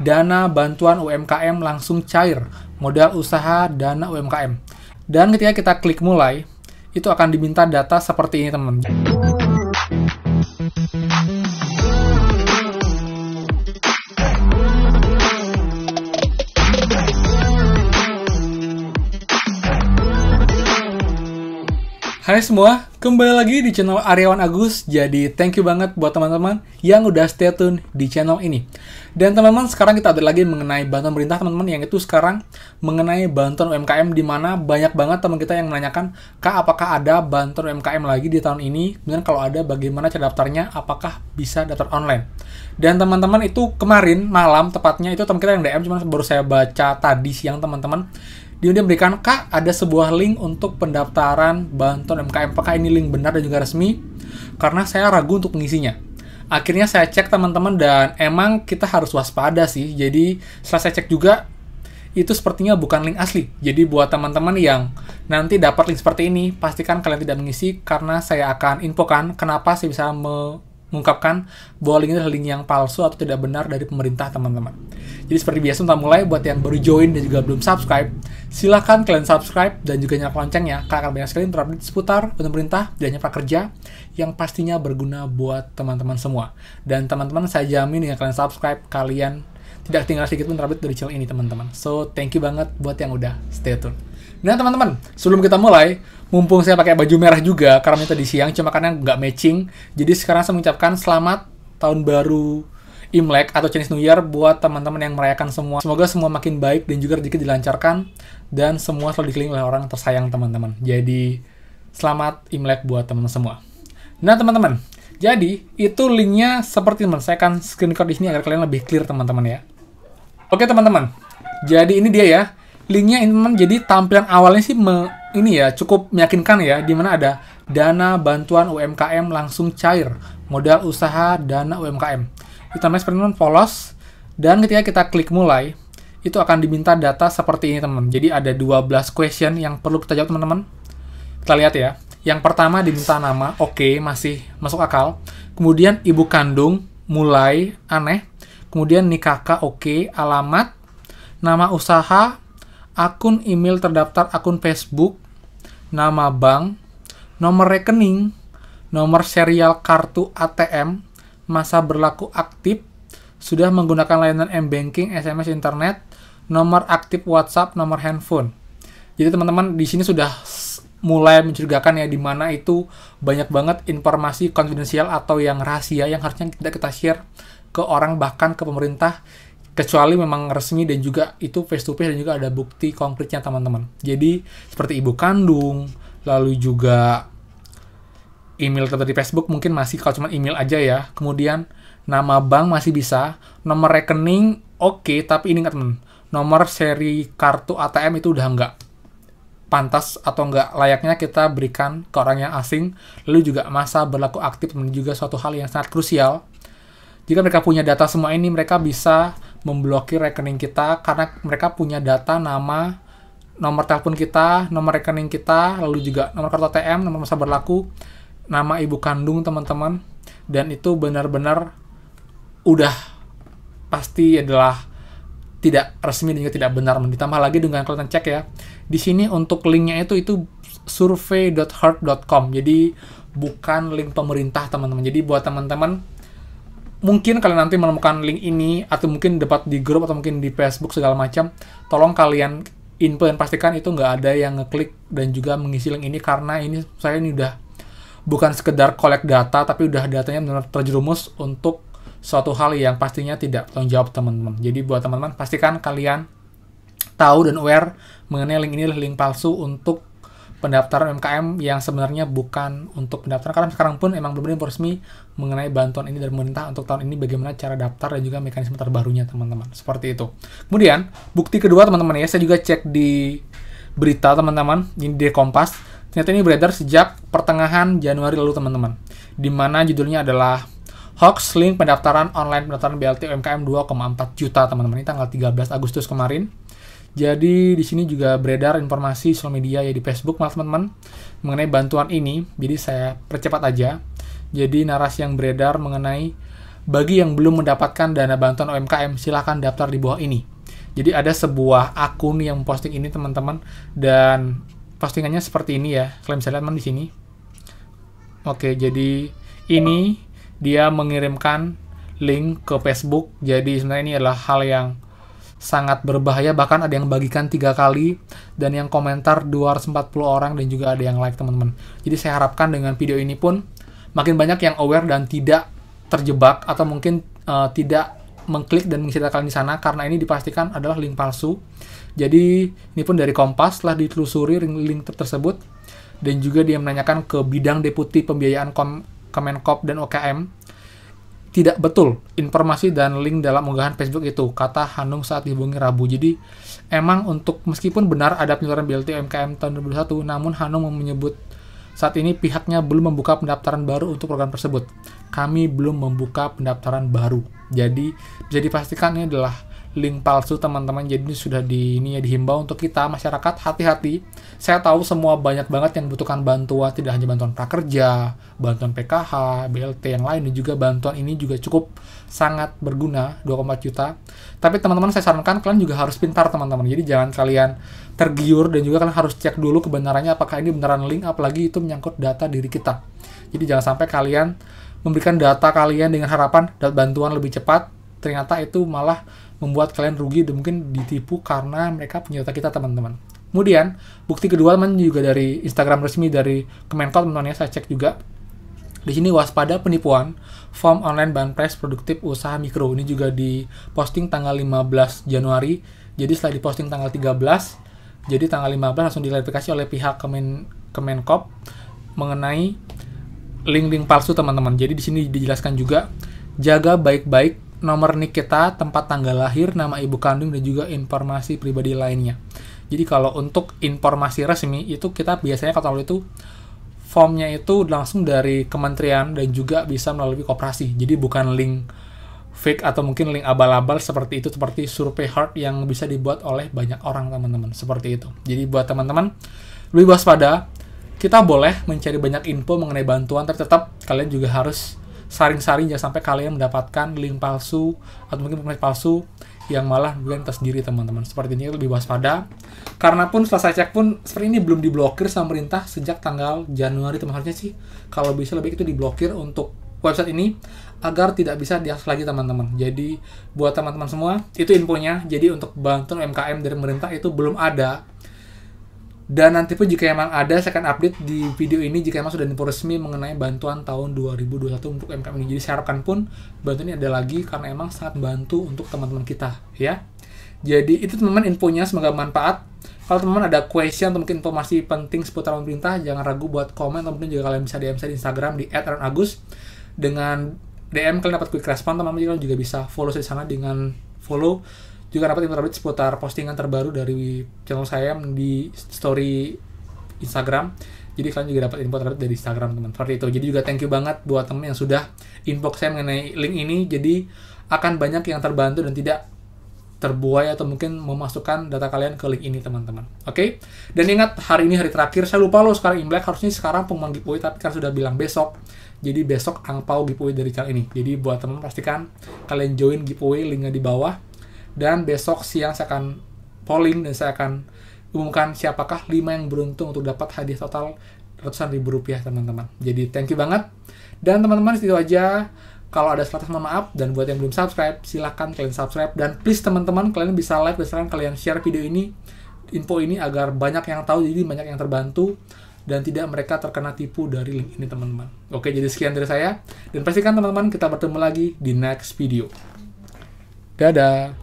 dana bantuan UMKM langsung cair, modal usaha dana UMKM. Dan ketika kita klik mulai, itu akan diminta data seperti ini teman-teman. Hai semua, kembali lagi di channel Aryawan Agus. Jadi thank you banget buat teman-teman yang udah stay tune di channel ini. Dan teman-teman, sekarang kita update lagi mengenai bantuan pemerintah teman-teman, yang itu sekarang mengenai bantuan UMKM, di mana banyak banget teman kita yang menanyakan, Kak, apakah ada bantuan UMKM lagi di tahun ini? Kemudian kalau ada, bagaimana cara daftarnya? Apakah bisa daftar online? Dan teman-teman, itu kemarin malam tepatnya, itu teman kita yang DM, cuman baru saya baca tadi siang teman-teman. Dia memberikan, Kak, ada sebuah link untuk pendaftaran bantuan UMKM. Apakah ini link benar dan juga resmi? Karena saya ragu untuk mengisinya. Akhirnya saya cek teman-teman, dan emang kita harus waspada sih. Jadi setelah saya cek juga, itu sepertinya bukan link asli. Jadi buat teman-teman yang nanti dapat link seperti ini, pastikan kalian tidak mengisi, karena saya akan infokan kenapa saya bisa mengungkapkan bahwa link ini adalah link yang palsu atau tidak benar dari pemerintah teman-teman. Jadi seperti biasa, untuk mulai, buat yang baru join dan juga belum subscribe, silahkan kalian subscribe dan juga nyalakan loncengnya, karena akan banyak sekali terupdate seputar pemerintah dan hanya prakerja yang pastinya berguna buat teman-teman semua. Dan teman-teman, saya jamin dengan kalian subscribe, kalian tidak tinggal sedikit pun terupdate dari channel ini teman-teman. So thank you banget buat yang udah stay tune. Nah teman-teman, sebelum kita mulai, mumpung saya pakai baju merah juga karena tadi siang, cuma karena nggak matching, jadi sekarang saya mengucapkan selamat tahun baru Imlek atau Chinese New Year buat teman-teman yang merayakan semua. Semoga semua makin baik dan juga rezeki dilancarkan, dan semua selalu dikelilingi oleh orang tersayang teman-teman. Jadi selamat Imlek buat teman-teman semua. Nah teman-teman, jadi itu linknya seperti teman. Saya akan screen record di sini agar kalian lebih clear teman-teman ya. Oke teman-teman, jadi ini dia ya linknya ini teman. Jadi tampilan awalnya sih ini ya cukup meyakinkan ya, dimana ada dana bantuan UMKM langsung cair, modal usaha dana UMKM. Itu namanya seperti polos, dan ketika kita klik mulai, itu akan diminta data seperti ini teman. Jadi ada 12 question yang perlu kita jawab teman-teman. Kita lihat ya. Yang pertama diminta nama, oke, masih masuk akal. Kemudian ibu kandung, mulai aneh. Kemudian nikah kakak, oke, alamat, nama usaha, akun email terdaftar, akun Facebook, nama bank, nomor rekening, nomor serial kartu ATM, masa berlaku aktif, sudah menggunakan layanan M-Banking, SMS, internet, nomor aktif WhatsApp, nomor handphone. Jadi teman-teman, di sini sudah mulai mencurigakan ya, di mana itu banyak banget informasi konfidensial atau yang rahasia yang harusnya tidak kita share ke orang, bahkan ke pemerintah, kecuali memang resmi dan juga itu face to face dan juga ada bukti konkretnya teman-teman. Jadi seperti ibu kandung, lalu juga email terdapat di Facebook mungkin masih, kalau cuma email aja ya. Kemudian nama bank masih bisa, nomor rekening oke, tapi ini nggak teman, nomor seri kartu ATM itu udah nggak pantas atau nggak layaknya kita berikan ke orang yang asing. Lalu juga masa berlaku aktif juga suatu hal yang sangat krusial. Jika mereka punya data semua ini, mereka bisa memblokir rekening kita karena mereka punya data nama, nomor telepon kita, nomor rekening kita, lalu juga nomor kartu ATM, nomor masa berlaku, nama ibu kandung teman-teman, dan itu benar-benar udah pasti adalah tidak resmi dan juga tidak benar. Ditambah lagi dengan kalian cek ya, di sini untuk linknya itu survey.heart.com, jadi bukan link pemerintah teman-teman. Jadi buat teman-teman, mungkin kalian nanti menemukan link ini atau mungkin dapat di grup atau mungkin di Facebook segala macam, tolong kalian info dan pastikan itu nggak ada yang ngeklik dan juga mengisi link ini, karena ini saya ini udah bukan sekedar collect data, tapi udah datanya benar-benar terjerumus untuk suatu hal yang pastinya tidak bertanggung jawab teman-teman. Jadi buat teman-teman, pastikan kalian tahu dan aware mengenai link ini adalah link palsu untuk pendaftaran UMKM yang sebenarnya bukan untuk pendaftaran, karena sekarang pun emang belum resmi mengenai bantuan ini dari pemerintah untuk tahun ini, bagaimana cara daftar dan juga mekanisme terbarunya teman-teman. Seperti itu. Kemudian, bukti kedua teman-teman ya, saya juga cek di berita teman-teman, ini di Kompas. Ternyata ini beredar sejak pertengahan Januari lalu teman-teman, di mana judulnya adalah hoax link pendaftaran online pendaftaran BLT UMKM 2,4 juta teman-teman. Ini tanggal 13 Agustus kemarin. Jadi di sini juga beredar informasi sosial media ya, di Facebook malah teman-teman, mengenai bantuan ini. Jadi saya percepat aja. Jadi narasi yang beredar mengenai bagi yang belum mendapatkan dana bantuan UMKM, silahkan daftar di bawah ini. Jadi ada sebuah akun yang posting ini teman-teman, dan postingannya seperti ini ya. Kalian bisa lihat di sini. Oke, jadi ini dia mengirimkan link ke Facebook. Jadi sebenarnya ini adalah hal yang sangat berbahaya, bahkan ada yang bagikan 3 kali dan yang komentar 240 orang dan juga ada yang like teman-teman. Jadi saya harapkan dengan video ini pun makin banyak yang aware dan tidak terjebak atau mungkin tidak mengklik dan mengisi data kalian di sana, karena ini dipastikan adalah link palsu. Jadi ini pun dari Kompas, setelah ditelusuri link tersebut dan juga dia menanyakan ke bidang deputi pembiayaan Kemenkop dan OKM, tidak betul informasi dan link dalam unggahan Facebook itu, kata Hanung saat dihubungi Rabu. Jadi emang untuk meskipun benar ada penyeluruhan BLT UMKM tahun 2021, namun Hanung menyebut saat ini pihaknya belum membuka pendaftaran baru untuk program tersebut. Kami belum membuka pendaftaran baru. Jadi bisa dipastikan ini adalah link palsu teman-teman. Jadi ini sudah dihimbau untuk kita masyarakat hati-hati. Saya tahu semua banyak banget yang membutuhkan bantuan, tidak hanya bantuan prakerja, bantuan PKH, BLT yang lain, dan juga bantuan ini juga cukup sangat berguna, 2,4 juta. Tapi teman-teman saya sarankan kalian juga harus pintar teman-teman. Jadi jangan kalian tergiur dan juga kalian harus cek dulu kebenarannya apakah ini beneran link, apalagi itu menyangkut data diri kita. Jadi jangan sampai kalian memberikan data kalian dengan harapan dapat bantuan lebih cepat, ternyata itu malah membuat kalian rugi dan mungkin ditipu karena mereka punya data kita teman-teman. Kemudian bukti kedua teman juga dari Instagram resmi dari Kemenkop teman-teman ya, saya cek juga. Di sini waspada penipuan form online Banpres produktif usaha mikro. Ini juga diposting tanggal 15 Januari. Jadi setelah diposting tanggal 13, jadi tanggal 15 langsung diklarifikasi oleh pihak Kemenkop mengenai link-link palsu teman-teman. Jadi di sini dijelaskan juga, jaga baik-baik nomor NIK kita, tempat tanggal lahir, nama ibu kandung, dan juga informasi pribadi lainnya. Jadi kalau untuk informasi resmi itu kita biasanya kalau itu formnya itu langsung dari kementerian dan juga bisa melalui koperasi. Jadi bukan link fake atau mungkin link abal-abal seperti itu, seperti survei hard yang bisa dibuat oleh banyak orang teman-teman, seperti itu. Jadi buat teman-teman lebih waspada, kita boleh mencari banyak info mengenai bantuan, tapi tetap kalian juga harus saring-saring jangan sampai kalian mendapatkan link palsu atau mungkin informasi palsu yang malah bukan tersendiri teman-teman. Seperti ini lebih waspada. Karena pun setelah saya cek pun seperti ini belum diblokir sama pemerintah sejak tanggal Januari teman-teman. Harusnya sih kalau bisa lebih itu diblokir untuk website ini agar tidak bisa diakses lagi teman-teman. Jadi buat teman-teman semua itu infonya. Jadi untuk bantuan UMKM dari pemerintah itu belum ada. Dan nanti pun jika emang ada, saya akan update di video ini jika emang sudah info resmi mengenai bantuan tahun 2021 untuk UMKM ini. Jadi saya harapkan pun bantuan ini ada lagi karena emang sangat membantu untuk teman-teman kita ya. Jadi itu teman-teman infonya, semoga bermanfaat. Kalau teman-teman ada question atau mungkin informasi penting seputar pemerintah, jangan ragu buat komen, atau mungkin juga kalian bisa DM saya di Instagram di @aaronagus. Dengan DM kalian dapat quick respon teman-teman, kalian juga bisa follow saya di sana. Dengan follow juga dapat info terbaru seputar postingan terbaru dari channel saya di story Instagram. Jadi kalian juga dapat info terbaru dari Instagram teman. Seperti itu. Jadi juga thank you banget buat teman yang sudah inbox saya mengenai link ini. Jadi akan banyak yang terbantu dan tidak terbuai atau mungkin memasukkan data kalian ke link ini teman-teman. Oke? Dan ingat hari ini hari terakhir. Saya lupa loh sekarang Imlek, harusnya sekarang pengumuman giveaway tapi kan sudah bilang besok. Jadi besok angpau giveaway dari channel ini. Jadi buat teman pastikan kalian join giveaway, linknya di bawah. Dan besok siang saya akan polling dan saya akan umumkan siapakah 5 yang beruntung untuk dapat hadiah total ratusan ribu rupiah teman-teman. Jadi thank you banget. Dan teman-teman itu aja. Kalau ada salah mohon maaf, dan buat yang belum subscribe silahkan kalian subscribe, dan please teman-teman kalian bisa like dan kalian share video ini, info ini agar banyak yang tahu, jadi banyak yang terbantu dan tidak mereka terkena tipu dari link ini teman-teman. Oke, jadi sekian dari saya dan pastikan teman-teman kita bertemu lagi di next video. Dadah.